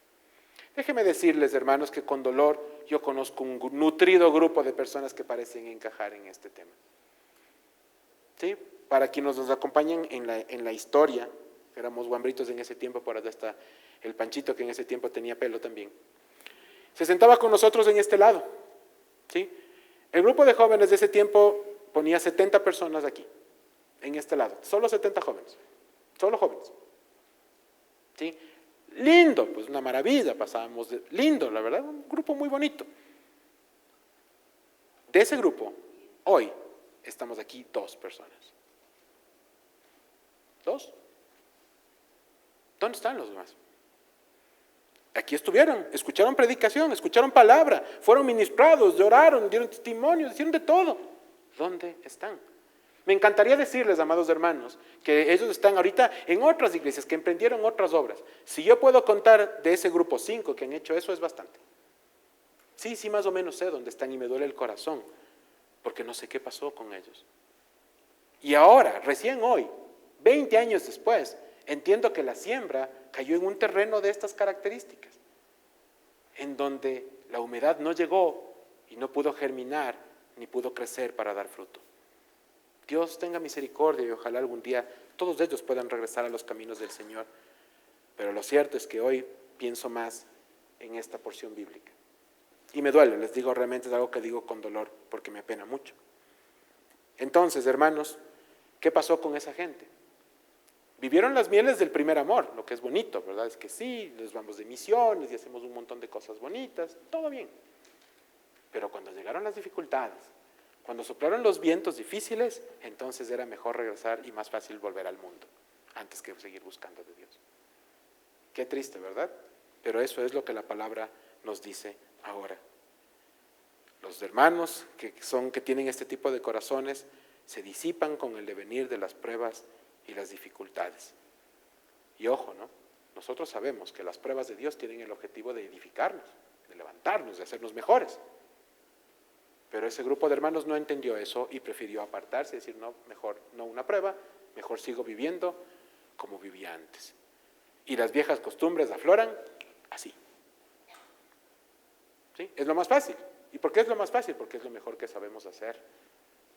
Déjenme decirles, hermanos, que con dolor yo conozco un nutrido grupo de personas que parecen encajar en este tema. ¿Sí? Para quienes nos acompañan en la historia, éramos guambritos en ese tiempo, por allá está el Panchito, que en ese tiempo tenía pelo también. Se sentaba con nosotros en este lado, ¿sí? El grupo de jóvenes de ese tiempo ponía 70 personas aquí, en este lado, solo 70 jóvenes, solo jóvenes, ¿sí? Lindo, pues una maravilla, pasábamos, lindo, la verdad, un grupo muy bonito. De ese grupo, hoy, estamos aquí 2 personas. 2. ¿Dónde están los demás? Aquí estuvieron, escucharon predicación, escucharon palabra, fueron ministrados, lloraron, dieron testimonio, hicieron de todo. ¿Dónde están? Me encantaría decirles, amados hermanos, que ellos están ahorita en otras iglesias, que emprendieron otras obras. Si yo puedo contar de ese grupo 5 que han hecho eso, es bastante. Sí, más o menos sé dónde están y me duele el corazón, porque no sé qué pasó con ellos. Y ahora, recién hoy, 20 años después, entiendo que la siembra cayó en un terreno de estas características, en donde la humedad no llegó y no pudo germinar ni pudo crecer para dar fruto. Dios tenga misericordia y ojalá algún día todos ellos puedan regresar a los caminos del Señor. Pero lo cierto es que hoy pienso más en esta porción bíblica. Y me duele, les digo, realmente es algo que digo con dolor porque me apena mucho. Entonces, hermanos, ¿qué pasó con esa gente? Vivieron las mieles del primer amor, lo que es bonito, ¿verdad? Es que sí, les vamos de misiones y hacemos un montón de cosas bonitas, todo bien. Pero cuando llegaron las dificultades, cuando soplaron los vientos difíciles, entonces era mejor regresar y más fácil volver al mundo, antes que seguir buscando de Dios. Qué triste, ¿verdad? Pero eso es lo que la palabra nos dice ahora. Los hermanos que tienen este tipo de corazones se disipan con el devenir de las pruebas y las dificultades. Y ojo, ¿no? Nosotros sabemos que las pruebas de Dios tienen el objetivo de edificarnos, de levantarnos, de hacernos mejores. Pero ese grupo de hermanos no entendió eso y prefirió apartarse y decir, no, mejor no una prueba, mejor sigo viviendo como vivía antes. Y las viejas costumbres afloran así. ¿Sí? Es lo más fácil. ¿Y por qué es lo más fácil? Porque es lo mejor que sabemos hacer,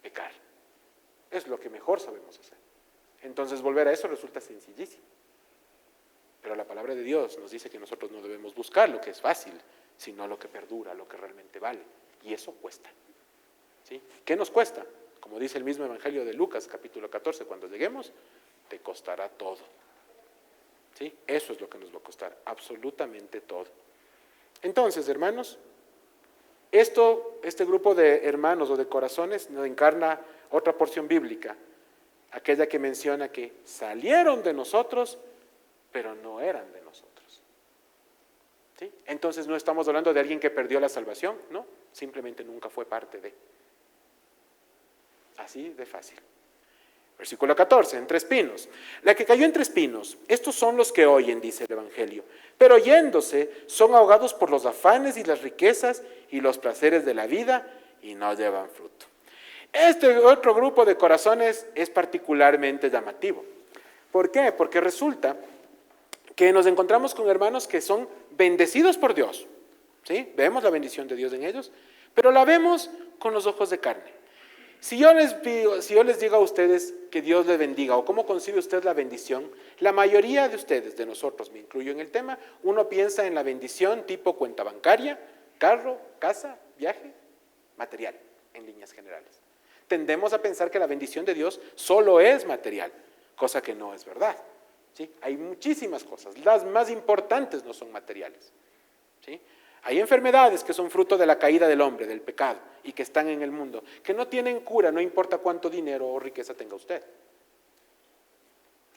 pecar. Es lo que mejor sabemos hacer. Entonces volver a eso resulta sencillísimo. Pero la palabra de Dios nos dice que nosotros no debemos buscar lo que es fácil, sino lo que perdura, lo que realmente vale. Y eso cuesta. ¿Sí? ¿Qué nos cuesta? Como dice el mismo Evangelio de Lucas, capítulo 14, cuando lleguemos, te costará todo. ¿Sí? Eso es lo que nos va a costar, absolutamente todo. Entonces, hermanos, este grupo de hermanos o de corazones nos encarna otra porción bíblica, aquella que menciona que salieron de nosotros, pero no eran de nosotros. ¿Sí? Entonces no estamos hablando de alguien que perdió la salvación, no, simplemente nunca fue parte de. Así de fácil. Versículo 14, entre espinos. La que cayó entre espinos, estos son los que oyen, dice el Evangelio, pero oyéndose son ahogados por los afanes y las riquezas y los placeres de la vida y no llevan fruto. Este otro grupo de corazones es particularmente llamativo. ¿Por qué? Porque resulta que nos encontramos con hermanos que son bendecidos por Dios, ¿sí? Vemos la bendición de Dios en ellos, pero la vemos con los ojos de carne. Si yo les digo a ustedes que Dios les bendiga, o cómo concibe usted la bendición, la mayoría de ustedes, de nosotros, me incluyo en el tema, uno piensa en la bendición tipo cuenta bancaria, carro, casa, viaje, material, en líneas generales. Tendemos a pensar que la bendición de Dios solo es material, cosa que no es verdad, ¿sí? Hay muchísimas cosas, las más importantes no son materiales, ¿sí? Hay enfermedades que son fruto de la caída del hombre, del pecado, y que están en el mundo, que no tienen cura, no importa cuánto dinero o riqueza tenga usted.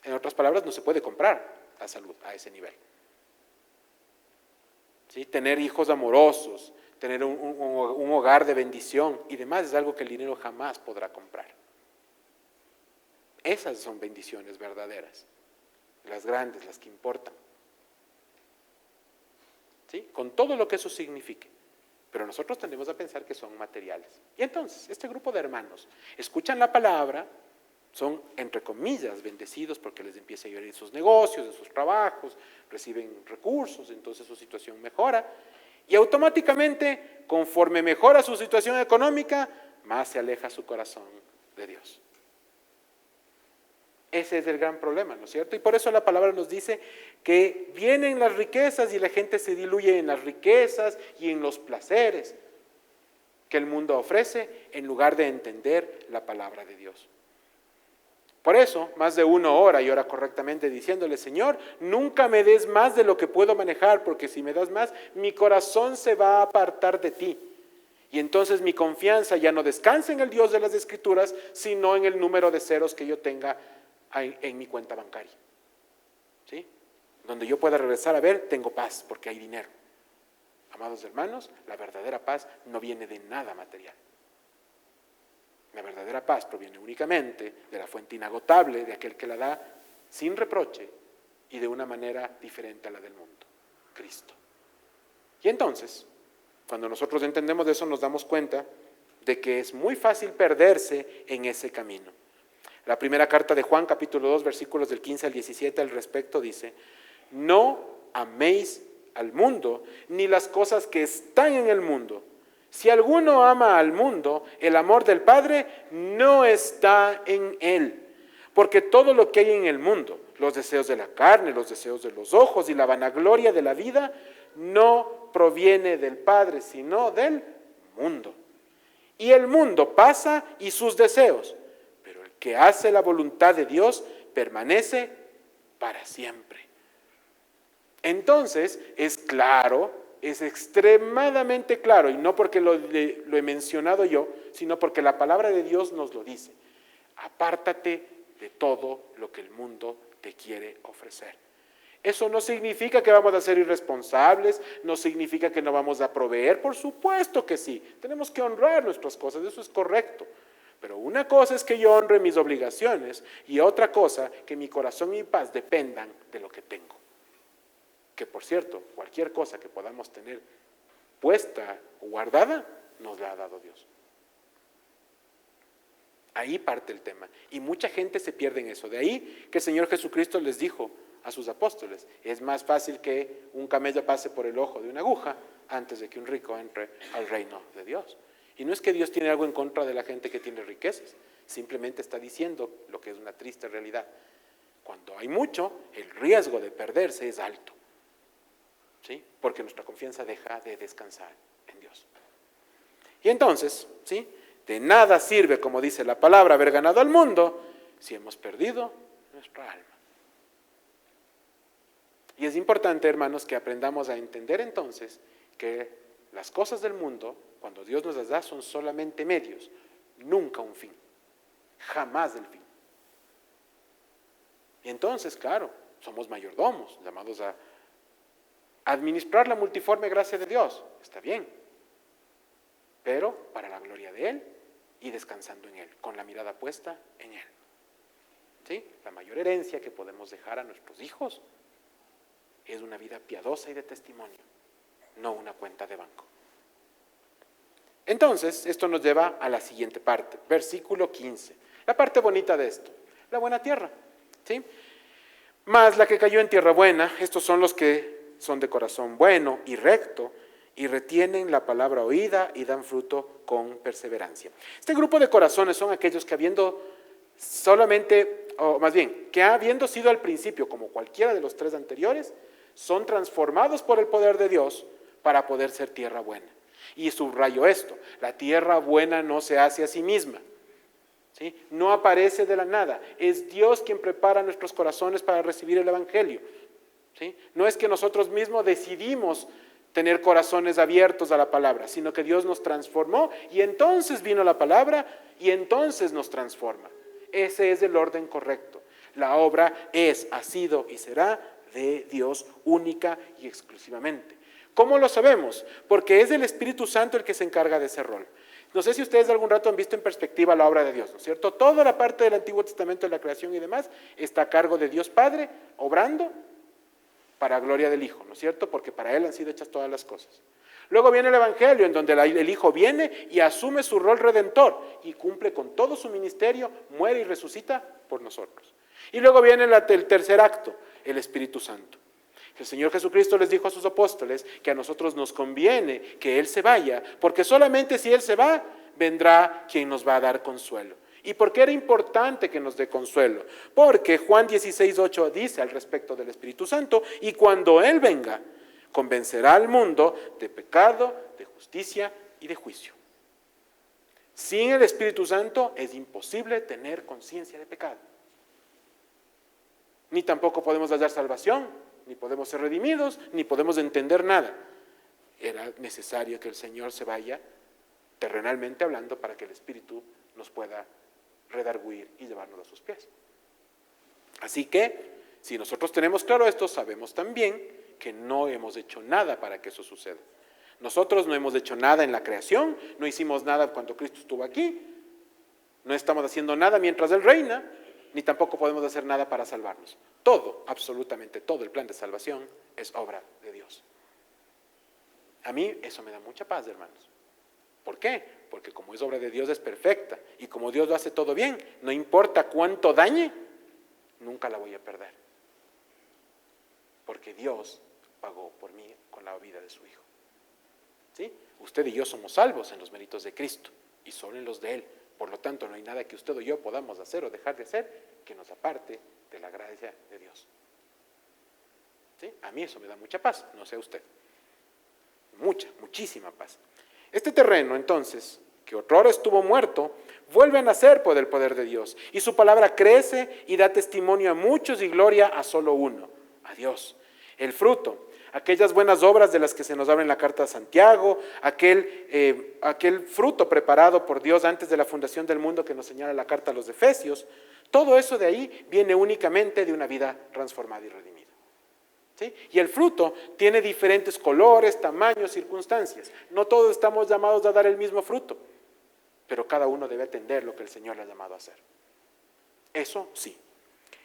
En otras palabras, no se puede comprar la salud a ese nivel. ¿Sí? Tener hijos amorosos, tener un hogar de bendición y demás es algo que el dinero jamás podrá comprar. Esas son bendiciones verdaderas, las grandes, las que importan. ¿Sí? Con todo lo que eso signifique. Pero nosotros tendemos a pensar que son materiales. Y entonces, este grupo de hermanos escuchan la palabra, son, entre comillas, bendecidos porque les empieza a ir en sus negocios, en sus trabajos, reciben recursos, entonces su situación mejora. Y automáticamente, conforme mejora su situación económica, más se aleja su corazón de Dios. Ese es el gran problema, ¿no es cierto? Y por eso la palabra nos dice que vienen las riquezas y la gente se diluye en las riquezas y en los placeres que el mundo ofrece en lugar de entender la palabra de Dios. Por eso, más de uno ora y ora correctamente diciéndole, Señor, nunca me des más de lo que puedo manejar, porque si me das más, mi corazón se va a apartar de ti. Y entonces mi confianza ya no descansa en el Dios de las Escrituras, sino en el número de ceros que yo tenga en mi cuenta bancaria, ¿sí? Donde yo pueda regresar a ver, tengo paz porque hay dinero. Amados hermanos, la verdadera paz no viene de nada material. La verdadera paz proviene únicamente de la fuente inagotable, de aquel que la da sin reproche y de una manera diferente a la del mundo, Cristo. Y entonces, cuando nosotros entendemos de eso, nos damos cuenta de que es muy fácil perderse en ese camino. La primera carta de Juan, capítulo 2, versículos del 15 al 17 al respecto dice, no améis al mundo, ni las cosas que están en el mundo. Si alguno ama al mundo, el amor del Padre no está en él. Porque todo lo que hay en el mundo, los deseos de la carne, los deseos de los ojos y la vanagloria de la vida, no proviene del Padre, sino del mundo. Y el mundo pasa y sus deseos, que hace la voluntad de Dios permanece para siempre. Entonces, es claro, es extremadamente claro, y no porque lo he mencionado yo, sino porque la palabra de Dios nos lo dice. Apártate de todo lo que el mundo te quiere ofrecer. Eso no significa que vamos a ser irresponsables, no significa que no vamos a proveer, por supuesto que sí, tenemos que honrar nuestras cosas, eso es correcto. Pero una cosa es que yo honre mis obligaciones y otra cosa que mi corazón y mi paz dependan de lo que tengo. Que por cierto, cualquier cosa que podamos tener puesta o guardada, nos la ha dado Dios. Ahí parte el tema. Y mucha gente se pierde en eso. De ahí que el Señor Jesucristo les dijo a sus apóstoles, es más fácil que un camello pase por el ojo de una aguja antes de que un rico entre al reino de Dios. Y no es que Dios tiene algo en contra de la gente que tiene riquezas, simplemente está diciendo lo que es una triste realidad. Cuando hay mucho, el riesgo de perderse es alto, ¿sí? Porque nuestra confianza deja de descansar en Dios. Y entonces, ¿sí? De nada sirve, como dice la palabra, haber ganado al mundo si hemos perdido nuestra alma. Y es importante, hermanos, que aprendamos a entender entonces que las cosas del mundo, cuando Dios nos las da, son solamente medios, nunca un fin, jamás el fin. Y entonces, claro, somos mayordomos, llamados a administrar la multiforme gracia de Dios, está bien, pero para la gloria de Él y descansando en Él, con la mirada puesta en Él. ¿Sí? La mayor herencia que podemos dejar a nuestros hijos es una vida piadosa y de testimonio, no una cuenta de banco. Entonces, esto nos lleva a la siguiente parte, versículo 15. La parte bonita de esto, la buena tierra. ¿Sí? Mas la que cayó en tierra buena, estos son los que son de corazón bueno y recto, y retienen la palabra oída y dan fruto con perseverancia. Este grupo de corazones son aquellos que habiendo solamente, o más bien, que habiendo sido al principio como cualquiera de los tres anteriores, son transformados por el poder de Dios para poder ser tierra buena. Y subrayo esto, la tierra buena no se hace a sí misma, ¿sí? No aparece de la nada, es Dios quien prepara nuestros corazones para recibir el Evangelio, ¿sí? No es que nosotros mismos decidimos tener corazones abiertos a la palabra, sino que Dios nos transformó y entonces vino la palabra y entonces nos transforma. Ese es el orden correcto. La obra es, ha sido y será de Dios única y exclusivamente. ¿Cómo lo sabemos? Porque es el Espíritu Santo el que se encarga de ese rol. No sé si ustedes algún rato han visto en perspectiva la obra de Dios, ¿no es cierto? Toda la parte del Antiguo Testamento de la creación y demás está a cargo de Dios Padre, obrando para gloria del Hijo, ¿no es cierto? Porque para Él han sido hechas todas las cosas. Luego viene el Evangelio, en donde el Hijo viene y asume su rol redentor y cumple con todo su ministerio, muere y resucita por nosotros. Y luego viene el tercer acto, el Espíritu Santo. El Señor Jesucristo les dijo a sus apóstoles que a nosotros nos conviene que Él se vaya, porque solamente si Él se va, vendrá quien nos va a dar consuelo. ¿Y por qué era importante que nos dé consuelo? Porque Juan 16:8 dice al respecto del Espíritu Santo, y cuando Él venga, convencerá al mundo de pecado, de justicia y de juicio. Sin el Espíritu Santo es imposible tener conciencia de pecado. Ni tampoco podemos hallar salvación, ni podemos ser redimidos, ni podemos entender nada. Era necesario que el Señor se vaya, terrenalmente hablando, para que el Espíritu nos pueda redarguir y llevarnos a sus pies. Así que, si nosotros tenemos claro esto, sabemos también que no hemos hecho nada para que eso suceda. Nosotros no hemos hecho nada en la creación, no hicimos nada cuando Cristo estuvo aquí, no estamos haciendo nada mientras Él reina, ni tampoco podemos hacer nada para salvarnos. Todo, absolutamente todo el plan de salvación es obra de Dios. A mí eso me da mucha paz, hermanos. ¿Por qué? Porque como es obra de Dios es perfecta y como Dios lo hace todo bien, no importa cuánto dañe, nunca la voy a perder. Porque Dios pagó por mí con la vida de su Hijo. ¿Sí? Usted y yo somos salvos en los méritos de Cristo y solo en los de Él. Por lo tanto, no hay nada que usted o yo podamos hacer o dejar de hacer que nos aparte de la gracia de Dios. ¿Sí? A mí eso me da mucha paz, no sé usted. Muchísima paz. Este terreno, entonces, que otrora estuvo muerto, vuelve a nacer por el poder de Dios. Y su palabra crece y da testimonio a muchos y gloria a solo uno, a Dios. El fruto, aquellas buenas obras de las que se nos habla en la carta de Santiago, aquel fruto preparado por Dios antes de la fundación del mundo que nos señala la carta a los Efesios, todo eso de ahí viene únicamente de una vida transformada y redimida. ¿Sí? Y el fruto tiene diferentes colores, tamaños, circunstancias. No todos estamos llamados a dar el mismo fruto, pero cada uno debe atender lo que el Señor le ha llamado a hacer. Eso sí.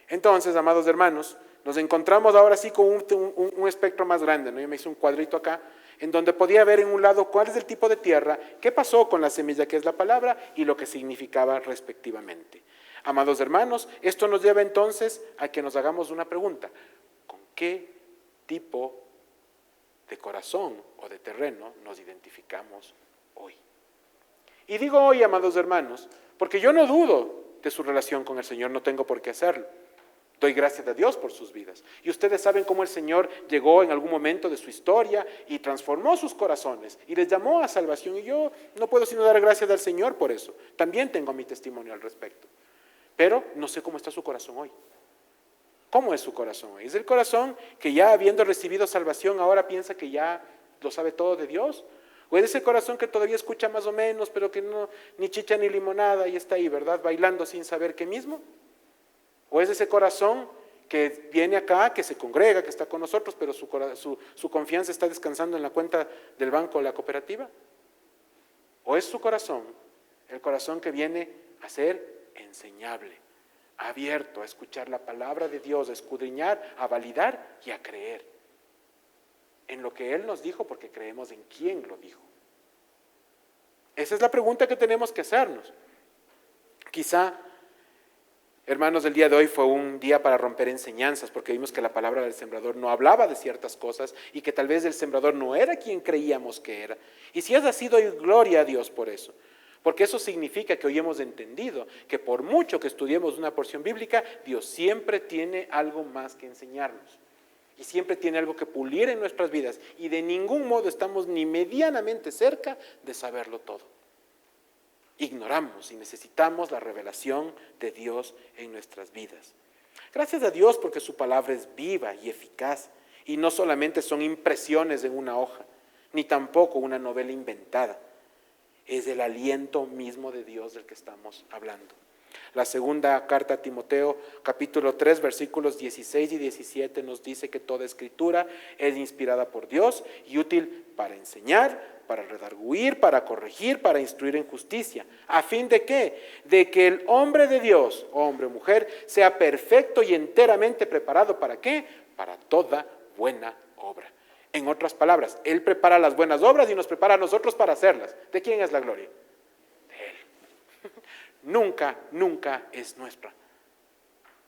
Entonces, amados hermanos, nos encontramos ahora sí con un espectro más grande, ¿no? Yo me hice un cuadrito acá, en donde podía ver en un lado cuál es el tipo de tierra, qué pasó con la semilla que es la palabra y lo que significaba respectivamente. Amados hermanos, esto nos lleva entonces a que nos hagamos una pregunta. ¿Con qué tipo de corazón o de terreno nos identificamos hoy? Y digo hoy, amados hermanos, porque yo no dudo de su relación con el Señor, no tengo por qué hacerlo. Doy gracias a Dios por sus vidas. Y ustedes saben cómo el Señor llegó en algún momento de su historia y transformó sus corazones y les llamó a salvación. Y yo no puedo sino dar gracias al Señor por eso. También tengo mi testimonio al respecto. Pero no sé cómo está su corazón hoy. ¿Cómo es su corazón hoy? ¿Es el corazón que ya habiendo recibido salvación ahora piensa que ya lo sabe todo de Dios? ¿O es ese corazón que todavía escucha más o menos, pero que no, ni chicha ni limonada y está ahí, ¿verdad? Bailando sin saber qué mismo. ¿O es ese corazón que viene acá, que se congrega, que está con nosotros, pero su confianza está descansando en la cuenta del banco o la cooperativa? ¿O es su corazón, el corazón que viene a ser enseñable, abierto a escuchar la palabra de Dios, a escudriñar, a validar y a creer en lo que Él nos dijo porque creemos en quién lo dijo? Esa es la pregunta que tenemos que hacernos. Quizá Hermanos, el día de hoy fue un día para romper enseñanzas, porque vimos que la palabra del sembrador no hablaba de ciertas cosas y que tal vez el sembrador no era quien creíamos que era. Y si es así, doy gloria a Dios por eso. Porque eso significa que hoy hemos entendido que por mucho que estudiemos una porción bíblica, Dios siempre tiene algo más que enseñarnos. Y siempre tiene algo que pulir en nuestras vidas. Y de ningún modo estamos ni medianamente cerca de saberlo todo. Ignoramos y necesitamos la revelación de Dios en nuestras vidas. Gracias a Dios porque su palabra es viva y eficaz y no solamente son impresiones en una hoja, ni tampoco una novela inventada. Es el aliento mismo de Dios del que estamos hablando. La segunda carta a Timoteo, capítulo 3, versículos 16 y 17 nos dice que toda escritura es inspirada por Dios y útil para enseñar, para redarguir, para corregir, para instruir en justicia. ¿A fin de qué? De que el hombre de Dios, hombre o mujer, sea perfecto y enteramente preparado. ¿Para qué? Para toda buena obra. En otras palabras, Él prepara las buenas obras y nos prepara a nosotros para hacerlas. ¿De quién es la gloria? De Él. Nunca, nunca es nuestra.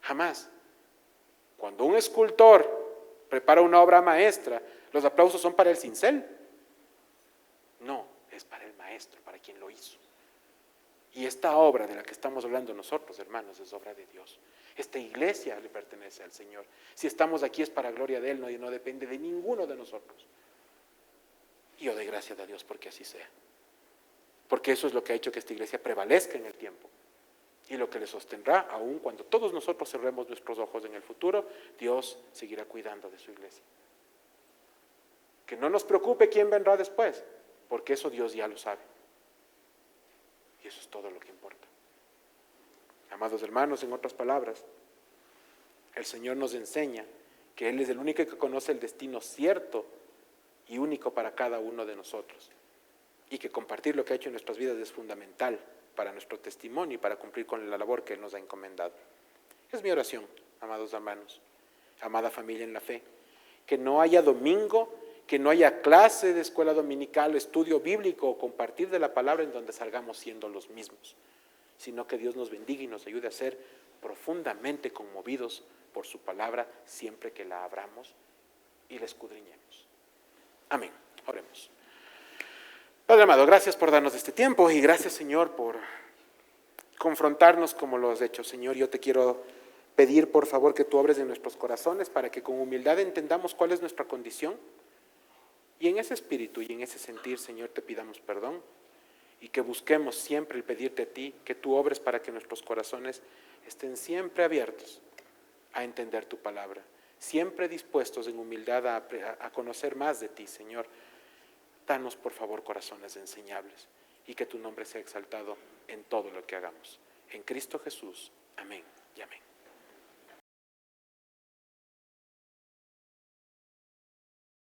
Jamás. Cuando un escultor prepara una obra maestra, los aplausos son para el cincel. No, es para el maestro, para quien lo hizo. Y esta obra de la que estamos hablando nosotros, hermanos, es obra de Dios. Esta iglesia le pertenece al Señor. Si estamos aquí es para gloria de Él, no depende de ninguno de nosotros. Y yo doy gracias a Dios porque así sea. Porque eso es lo que ha hecho que esta iglesia prevalezca en el tiempo. Y lo que le sostendrá, aún cuando todos nosotros cerremos nuestros ojos en el futuro, Dios seguirá cuidando de su iglesia. Que no nos preocupe quién vendrá después, porque eso Dios ya lo sabe. Y eso es todo lo que importa. Amados hermanos, en otras palabras, el Señor nos enseña que Él es el único que conoce el destino cierto y único para cada uno de nosotros. Y que compartir lo que ha hecho en nuestras vidas es fundamental para nuestro testimonio y para cumplir con la labor que Él nos ha encomendado. Es mi oración, amados hermanos, amada familia en la fe, que no haya domingo, que no haya clase de escuela dominical, estudio bíblico o compartir de la palabra en donde salgamos siendo los mismos, sino que Dios nos bendiga y nos ayude a ser profundamente conmovidos por su palabra siempre que la abramos y la escudriñemos. Amén. Oremos. Padre amado, gracias por darnos este tiempo y gracias, Señor, por confrontarnos como lo has hecho. Señor, yo te quiero pedir, por favor, que tú obres en nuestros corazones para que con humildad entendamos cuál es nuestra condición y en ese espíritu y en ese sentir, Señor, te pidamos perdón y que busquemos siempre el pedirte a ti que tú obres para que nuestros corazones estén siempre abiertos a entender tu palabra, siempre dispuestos en humildad a conocer más de ti, Señor. Danos, por favor, corazones enseñables y que tu nombre sea exaltado en todo lo que hagamos. En Cristo Jesús. Amén y amén.